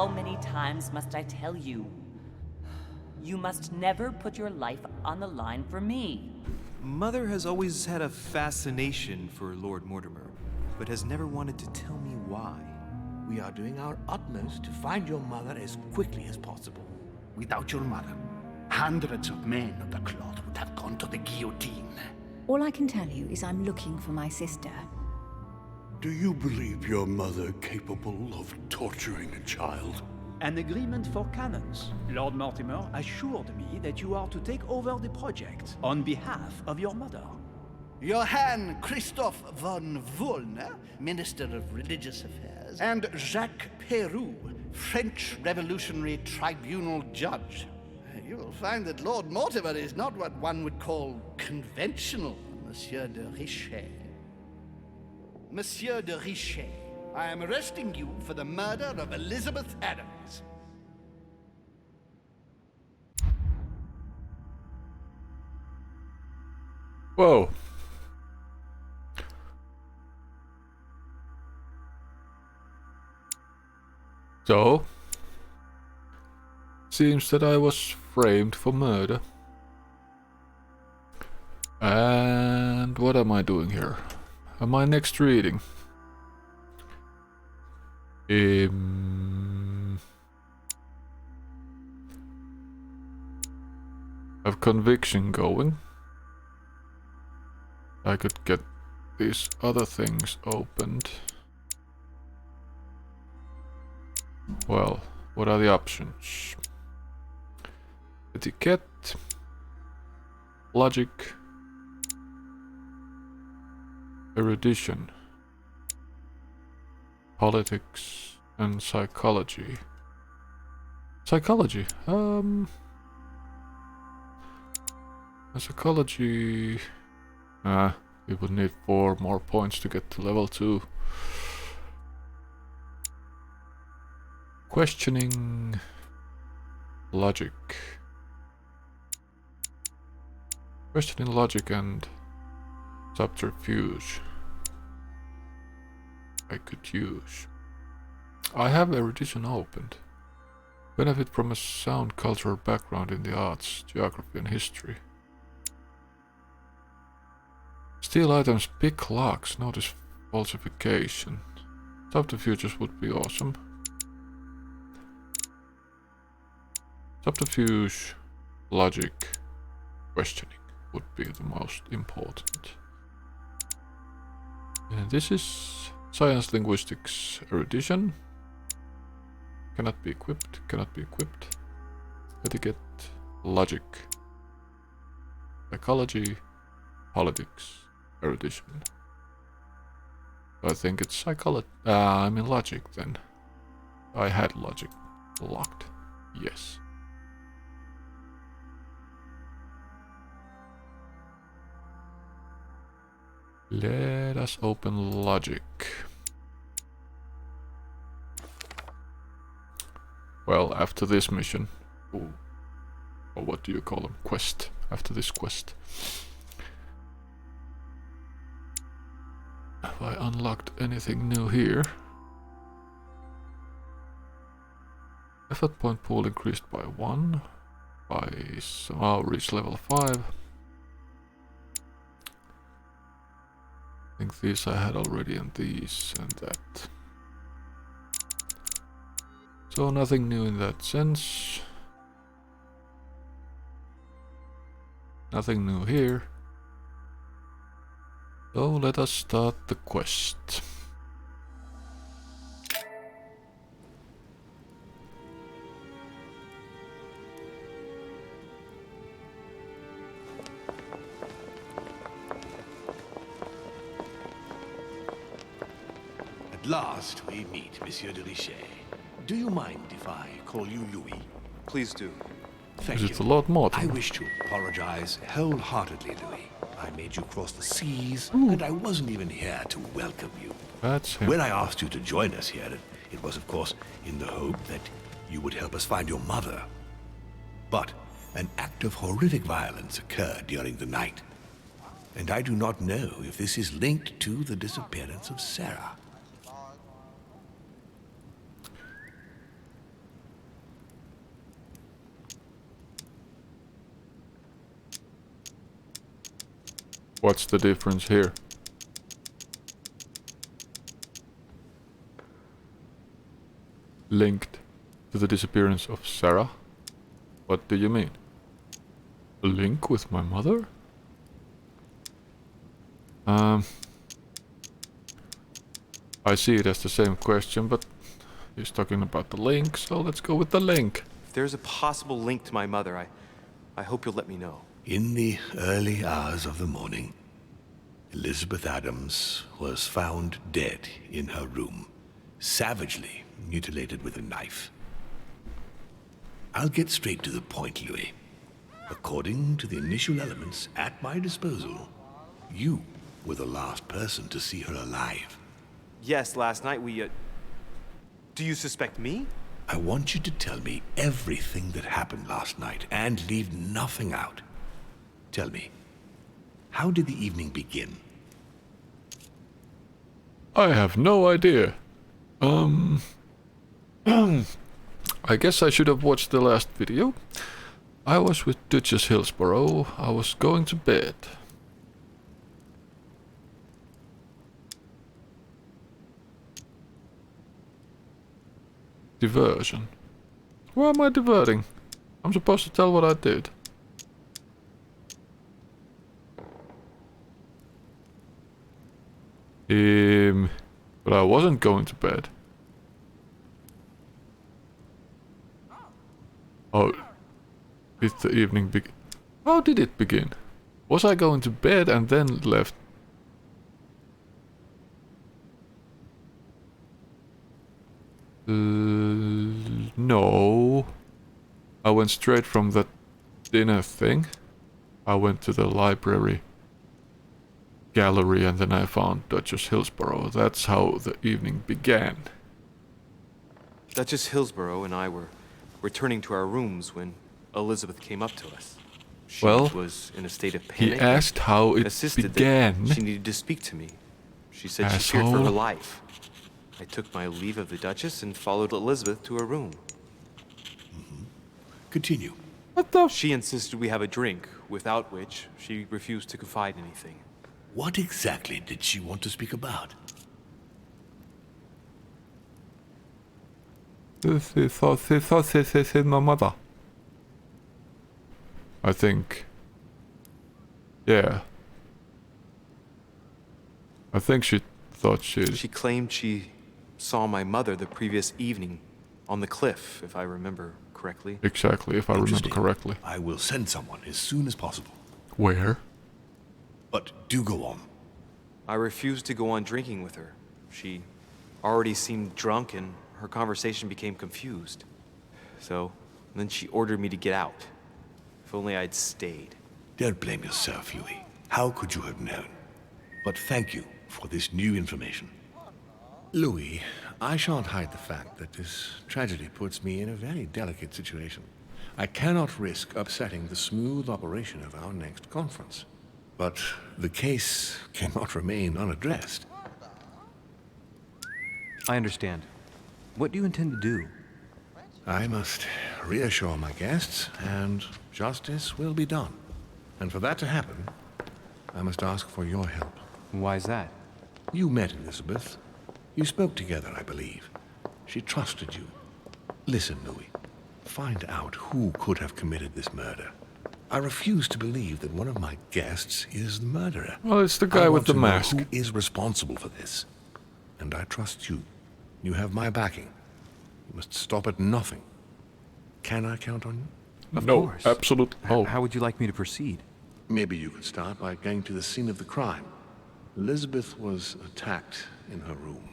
How many times must I tell you? You must never put your life on the line for me. Mother has always had a fascination for Lord Mortimer, but has never wanted to tell me why. We are doing our utmost to find your mother as quickly as possible. Without your mother, hundreds of men of the cloth would have gone to the guillotine. All I can tell you is I'm looking for my sister. Do you believe your mother capable of torturing a child? An agreement for cannons. Lord Mortimer assured me that you are to take over the project on behalf of your mother. Johann Christoph von Wollner, Minister of Religious Affairs, and Jacques Peroux, French Revolutionary Tribunal Judge. You will find that Lord Mortimer is not what one would call conventional, Monsieur de Richet. Monsieur de Richet, I am arresting you for the murder of Elizabeth Adams. Whoa. So, seems that I was framed for murder. And what am I doing here? Am I next reading? Have conviction going. I could get these other things opened. Well, what are the options? Etiquette, logic, erudition, politics, and psychology. Psychology. Psychology. We would need 4 more points to get to level 2. Questioning, logic. Questioning logic and subterfuge. I could use. I have erudition opened. Benefit from a sound cultural background in the arts, geography and history. Steal items, pick locks, notice falsification. Subterfuges would be awesome. Subterfuge, logic, questioning would be the most important. And this is science, linguistics, erudition. Cannot be equipped, cannot be equipped. Etiquette, logic, psychology, politics, erudition. I think it's psychology. I mean logic then. I had logic locked. Yes. Let us open logic. Well, after this mission. Ooh. Or what do you call them? Quest. After this quest. Have I unlocked anything new here? Effort point pool increased by 1. By somehow reach level 5. I think these I had already, and these and that. So nothing new in that sense. Nothing new here. So let us start the quest. At last we meet, Monsieur de Richet. Do you mind if I call you Louis? Please do. Thank Is you. it the Lord Mortimer? I wish to apologize wholeheartedly, Louis. I made you cross the seas, and I wasn't even here to welcome you. That's him. When I asked you to join us here, it was of course in the hope that you would help us find your mother. But an act of horrific violence occurred during the night. And I do not know if this is linked to the disappearance of Sarah. What's the difference here? Linked to the disappearance of Sarah? What do you mean? A link with my mother? I see it as the same question, but he's talking about the link, so let's go with the link. If there's a possible link to my mother, I hope you'll let me know. In the early hours of the morning, Elizabeth Adams was found dead in her room, savagely mutilated with a knife. I'll get straight to the point, Louis. According to the initial elements at my disposal, you were the last person to see her alive. Yes, last night do you suspect me? I want you to tell me everything that happened last night and leave nothing out. Tell me, how did the evening begin? I have no idea. I guess I should have watched the last video. I was with Duchess Hillsborough. I was going to bed. Diversion. Why am I diverting? I'm supposed to tell what I did. But I wasn't going to bed. Oh, did the evening begin? How did it begin? Was I going to bed and then left? No. I went straight from that dinner thing. I went to the library gallery and then I found Duchess Hillsborough. That's how the evening began. Duchess Hillsborough and I were returning to our rooms when Elizabeth came up to us. She was in a state of panic. He asked how it began. She needed to speak to me. She said she feared for her life. I took my leave of the Duchess and followed Elizabeth to her room. Continue. What the? She insisted we have a drink, without which she refused to confide anything. What exactly did she want to speak about? She thought she my mother. I think. Yeah. I think she thought She claimed she saw my mother the previous evening on the cliff, if I remember correctly. Exactly, if I remember correctly. I will send someone as soon as possible. Where? But do go on. I refused to go on drinking with her. She already seemed drunk and her conversation became confused. So, then she ordered me to get out. If only I'd stayed. Don't blame yourself, Louis. How could you have known? But thank you for this new information. Louis, I shan't hide the fact that this tragedy puts me in a very delicate situation. I cannot risk upsetting the smooth operation of our next conference. But the case cannot remain unaddressed. I understand. What do you intend to do? I must reassure my guests, and justice will be done. And for that to happen, I must ask for your help. Why is that? You met Elizabeth. You spoke together, I believe. She trusted you. Listen, Louis. Find out who could have committed this murder. I refuse to believe that one of my guests is the murderer. Well, it's the guy with the mask. Who is responsible for this? And I trust you. You have my backing. You must stop at nothing. Can I count on you? Of no, course. Absolutely. Oh. How would you like me to proceed? Maybe you could start by going to the scene of the crime. Elizabeth was attacked in her room.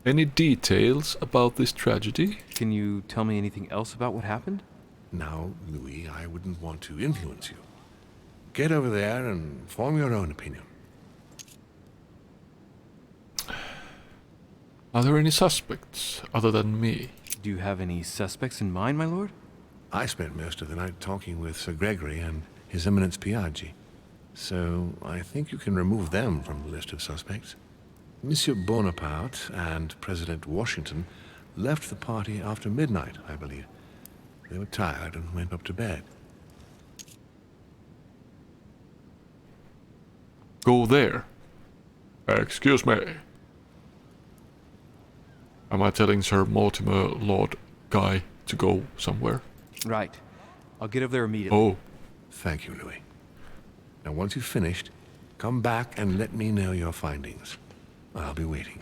Any details about this tragedy? Can you tell me anything else about what happened? Now, Louis, I wouldn't want to influence you. Get over there and form your own opinion. Are there any suspects other than me? Do you have any suspects in mind, my lord? I spent most of the night talking with Sir Gregory and His Eminence Piaggi, so I think you can remove them from the list of suspects. Monsieur Bonaparte and President Washington left the party after midnight, I believe. They were tired and went up to bed. go there. Excuse me. Am I telling Sir Mortimer Lord Guy to go somewhere? Right. I'll get over there immediately. Oh, Thank you, Louis. Now, once you've finished, come back and let me know your findings. I'll be waiting.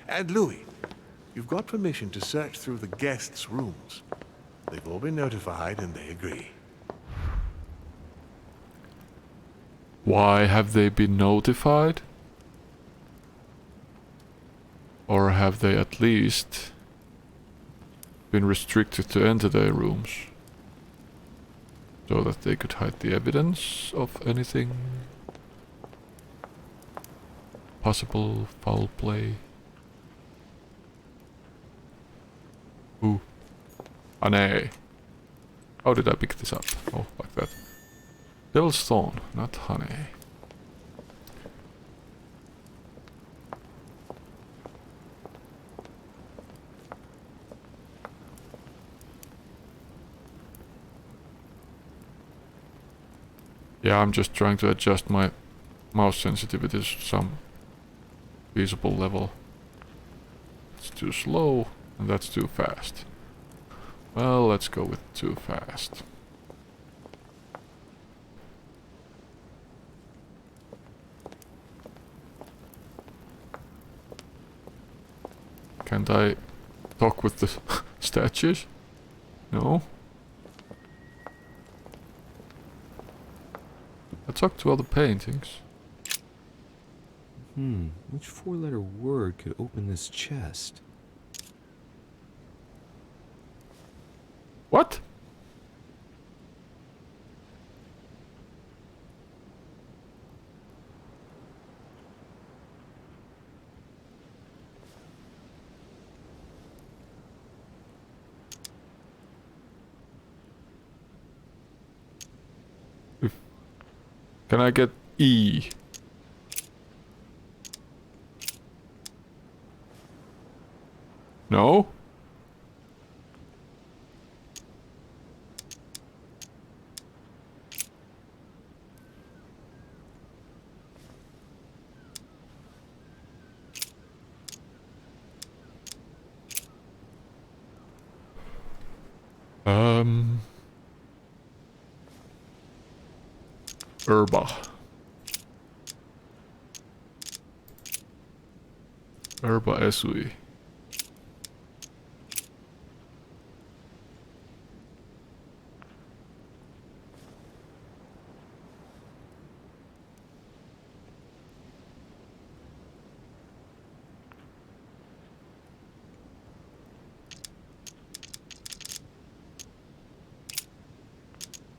And Louis, you've got permission to search through the guests' rooms. They've all been notified and they agree. why have they been notified? Or have they at least been restricted to enter their rooms? So that they could hide the evidence of anything possible foul play. Ooh. Honey. How did I pick this up? Oh, like that. Devil's Thorn, not honey. Yeah, I'm just trying to adjust my mouse sensitivity to some feasible level. It's too slow, and that's too fast. Well, let's go with too fast. Can't I talk with the statues? No? I talked to other paintings. Which four-letter word could open this chest? What? Can I get E? No? Herba. Herba Esui.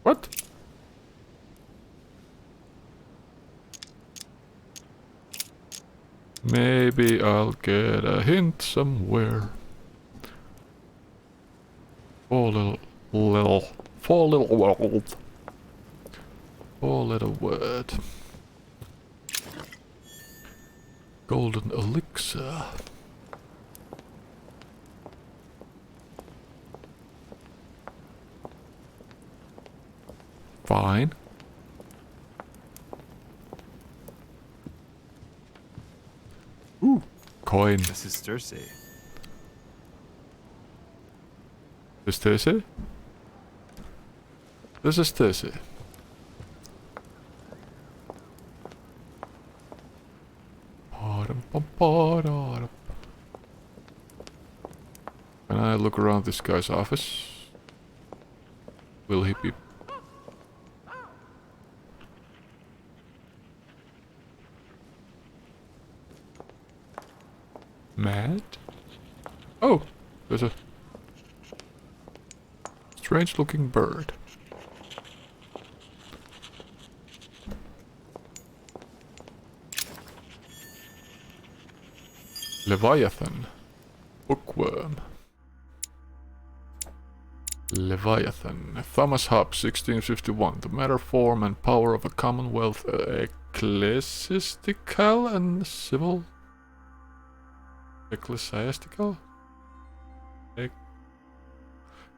What? Maybe I'll get a hint somewhere. Four little word. Golden elixir. Fine. Ooh, coin. This is Circe. Is Circe? This is Circe. Can I look around this guy's office? Will he be... mad? Oh, there's a strange looking bird. Leviathan. Bookworm. Leviathan. Thomas Hobbes, 1651. The matter, form, and power of a commonwealth, ecclesiastical and civil. Ecclesiastical?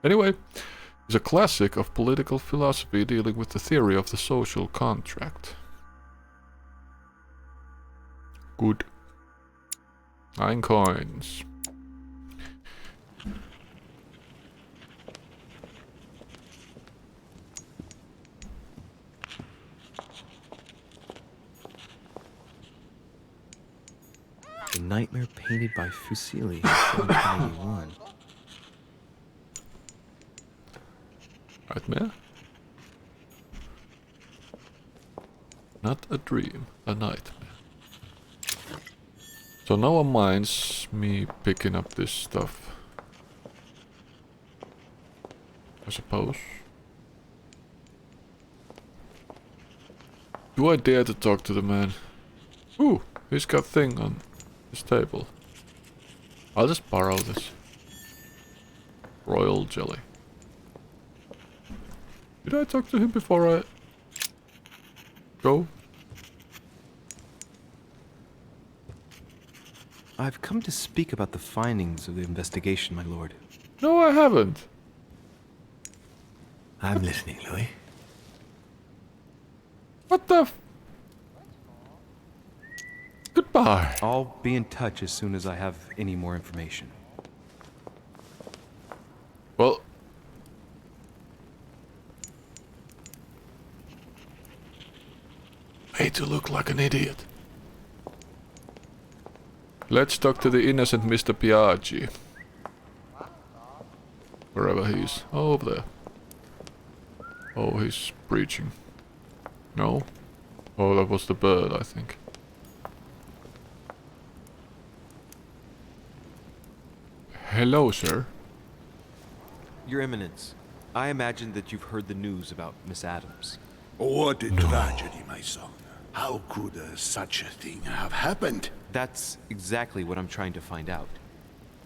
Anyway, is a classic of political philosophy dealing with the theory of the social contract. Good. 9 coins. The Nightmare painted by Fuseli in 1781. Nightmare? Not a dream, a nightmare. So no one minds me picking up this stuff. I suppose. Do I dare to talk to the man? Ooh, he's got thing on his table. I'll just borrow this. Royal jelly. Did I talk to him before I go? I've come to speak about the findings of the investigation, my lord. No, I haven't. I'm listening, Louis. What the Goodbye. I'll be in touch as soon as I have any more information. Well, I hate to look like an idiot. Let's talk to the innocent Mr. Piaggi. Wherever he is. Oh, over there. Oh, he's breaching. No? Oh, that was the bird, I think. Hello, sir. Your Eminence, I imagine that you've heard the news about Miss Adams. What a tragedy, my son. How could such a thing have happened? That's exactly what I'm trying to find out.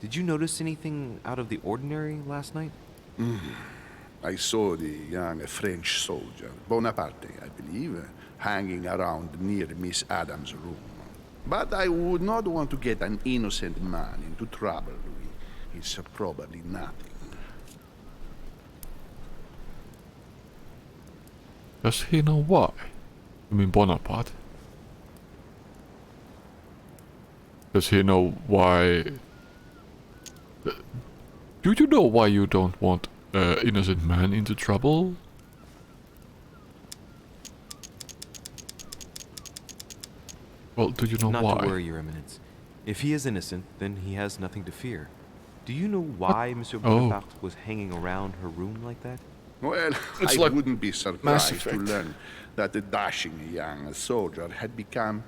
Did you notice anything out of the ordinary last night? I saw the young French soldier, Bonaparte, I believe, hanging around near Miss Adams' room. But I would not want to get an innocent man into trouble, Louis. It's probably nothing. Does he know why? You mean Bonaparte? Does he know why... Do you know why you don't want an innocent man into trouble? Well, do you know why? Not to worry, Your Eminence. If he is innocent, then he has nothing to fear. Do you know why Monsieur Bonaparte was hanging around her room like that? Well, It's I like wouldn't be Mass surprised to Effect. learn that the dashing young soldier had become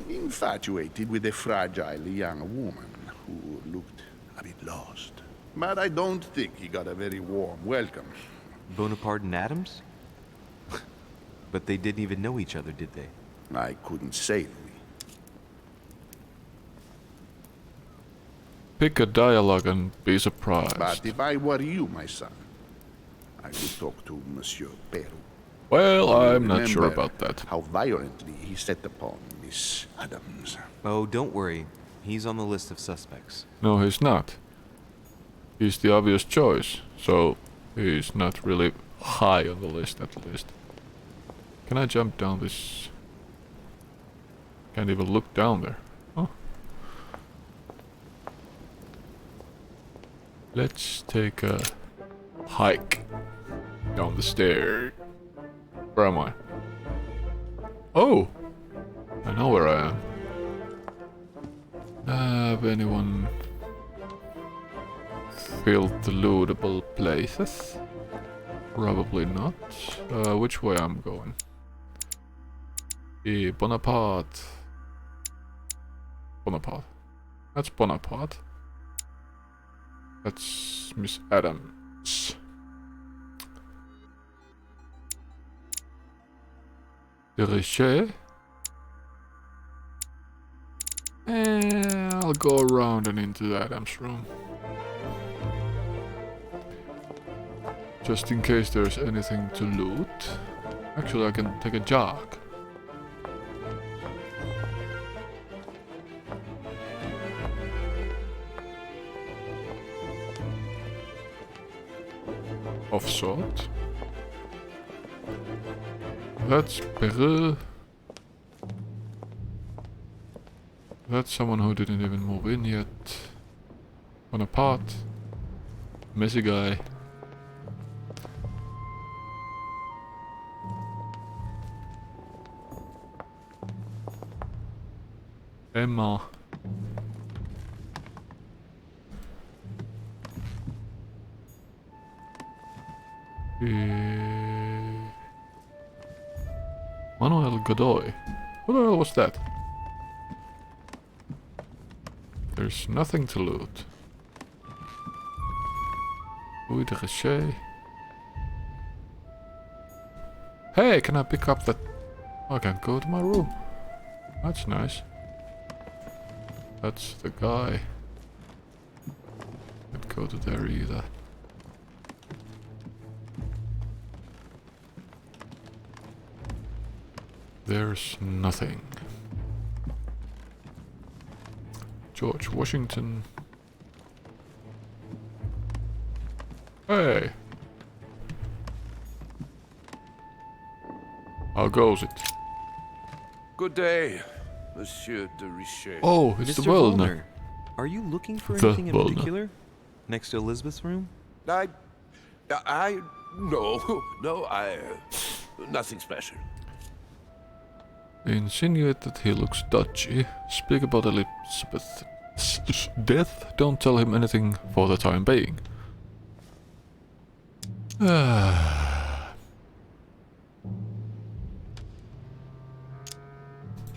infatuated with a fragile young woman who looked a bit lost. But I don't think he got a very warm welcome. Bonaparte and Adams? But they didn't even know each other, did they? I couldn't say, Louis. Pick a dialogue and be surprised. But if I were you, my son, I would talk to Monsieur Peru. Well, I'm not sure Remember about that. how violently he set upon Miss Adams. Oh, don't worry. He's on the list of suspects. No, he's not. He's the obvious choice, so he's not really high on the list at least. Can I jump down this? Can't even look down there. Oh. Let's take a hike down the stairs. Where am I? Oh! I know where I am. Have anyone filled the lootable places? Probably not. Which way I'm going? Bonaparte. Bonaparte. That's Bonaparte. That's Miss Adams. Diriger. I'll go around and into Adam's room. Just in case there's anything to loot. Actually, I can take a jog. Of sort. That's Peru. That's someone who didn't even move in yet. On a pot. Messy guy. Emma. Manuel Godoy. What the hell was that? There's nothing to loot. Louis de Richet. Hey, can I pick up that? I can't go to my room. That's nice. That's the guy. Can't go to there either. There's nothing. George Washington. Hey! How goes it? Good day, Monsieur de Richet. Oh, it's the Mr. Wellner. Wellner, are you looking for The anything in Wellner. particular? Next to Elizabeth's room? No, nothing special. Insinuate that he looks dodgy. Speak about Elizabeth's death. Don't tell him anything for the time being.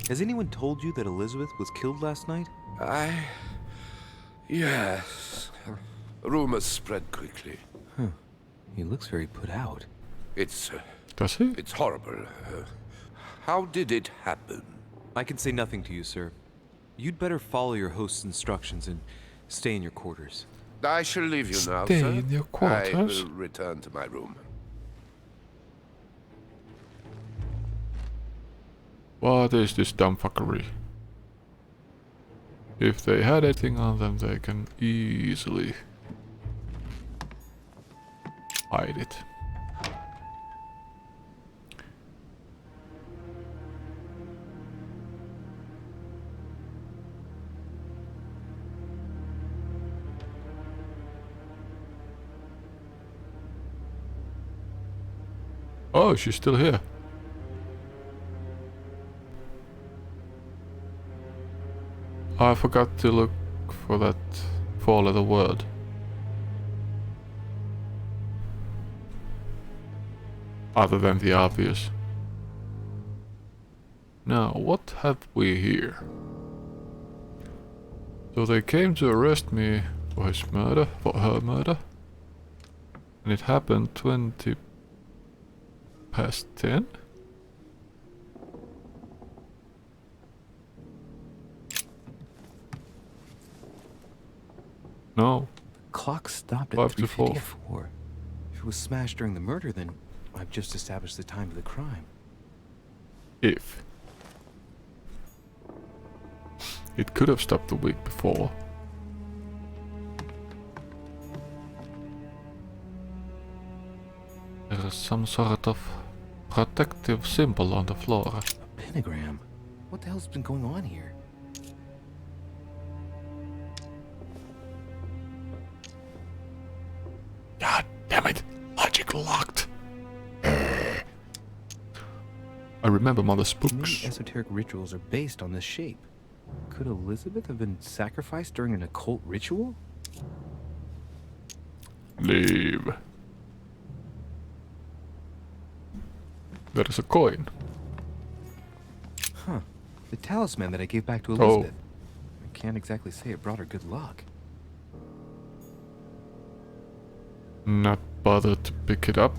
Has anyone told you that Elizabeth was killed last night? Yes. Rumors spread quickly. He looks very put out. It's Does he? horrible. How did it happen? I can say nothing to you, sir. You'd better follow your host's instructions and stay in your quarters. I shall leave you now, Stay sir. in your I quarters. will return to my room. What is this dumb fuckery? If they had anything on them, they can easily hide it. Oh, she's still here. I forgot to look for that four-letter word. Other than the obvious. Now, what have we here? So they came to arrest me for his murder, for her murder. And it happened 20 past 10? No. Clock stopped at 5 to 4. 3:54. If it was smashed during the murder, then I've just established the time of the crime. If. It could have stopped the week before. There is some sort of protective symbol on the floor. A pentagram? What the hell's been going on here? God damn it! Logic locked! I remember Mother's Many books. esoteric rituals are based on this shape. Could Elizabeth have been sacrificed during an occult ritual? Leave. There is a coin. Huh. The talisman that I gave back to Elizabeth. I can't exactly say it brought her good luck. Not bothered to pick it up.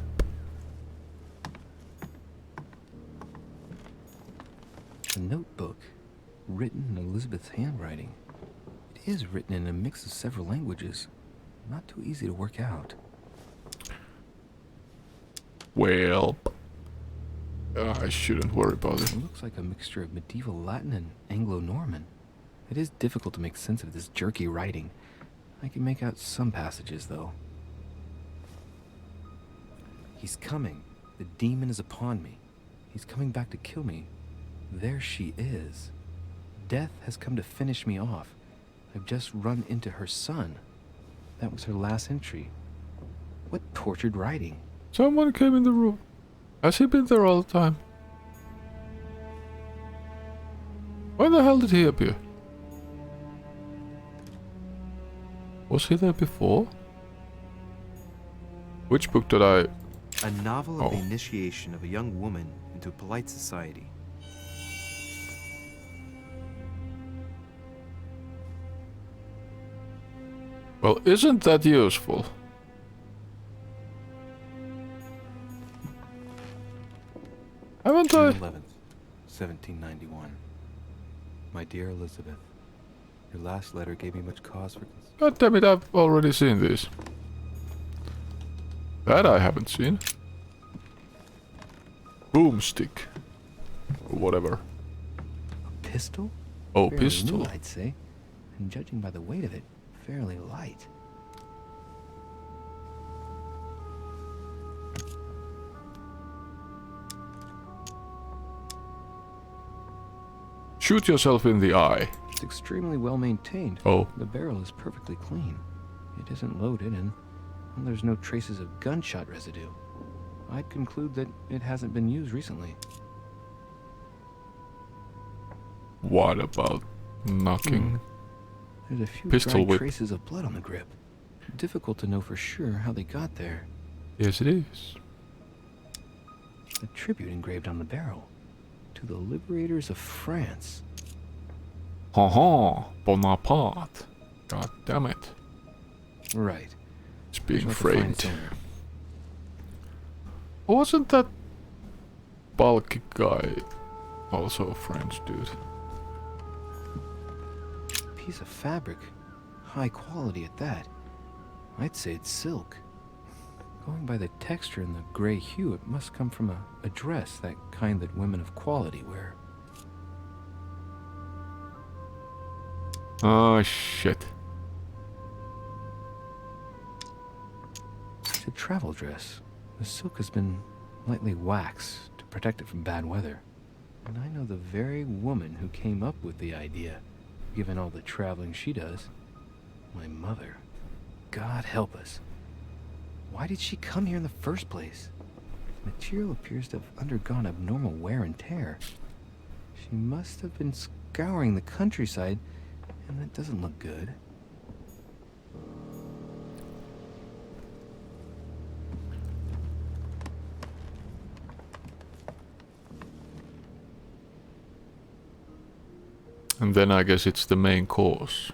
A notebook, written in Elizabeth's handwriting. It is written in a mix of several languages. Not too easy to work out. Well, I shouldn't worry about it. It looks like a mixture of medieval Latin and Anglo-Norman. It is difficult to make sense of this jerky writing. I can make out some passages, though. He's coming. The demon is upon me. He's coming back to kill me. There she is. Death has come to finish me off. I've just run into her son. That was her last entry. What tortured writing. Someone came in the room. Has he been there all the time? When the hell did he appear? Was he there before? Which book did I... A novel of the Oh. initiation of a young woman into polite society. Well, isn't that useful? Haven't June I? 11th, 1791. My dear Elizabeth, your last letter gave me much cause for concern. God damn it, I've already seen these. That I haven't seen. Boomstick. Or whatever. A pistol? Oh, Fairly pistol. new, I'd say. And judging by the weight of it, fairly light. Shoot yourself in the eye. It's extremely well maintained. Oh. The barrel is perfectly clean. It isn't loaded, and well, there's no traces of gunshot residue. I'd conclude that it hasn't been used recently. What about knocking? There's a few Pistol dry whip. traces of blood on the grip. Difficult to know for sure how they got there. Yes, it is. A tribute engraved on the barrel. To the liberators of France. Haha, Bonaparte. God damn it. Right. It's being There's not the framed. finest owner. Wasn't that bulky guy also a French dude? Piece of fabric. High quality at that. I'd say it's silk. Going by the texture and the gray hue, it must come from a dress, that kind that women of quality wear. Oh shit. It's a travel dress. The silk has been lightly waxed to protect it from bad weather. And I know the very woman who came up with the idea, given all the traveling she does. My mother. God help us. Why did she come here in the first place? The material appears to have undergone abnormal wear and tear. She must have been scouring the countryside, and that doesn't look good. And then I guess it's the main course.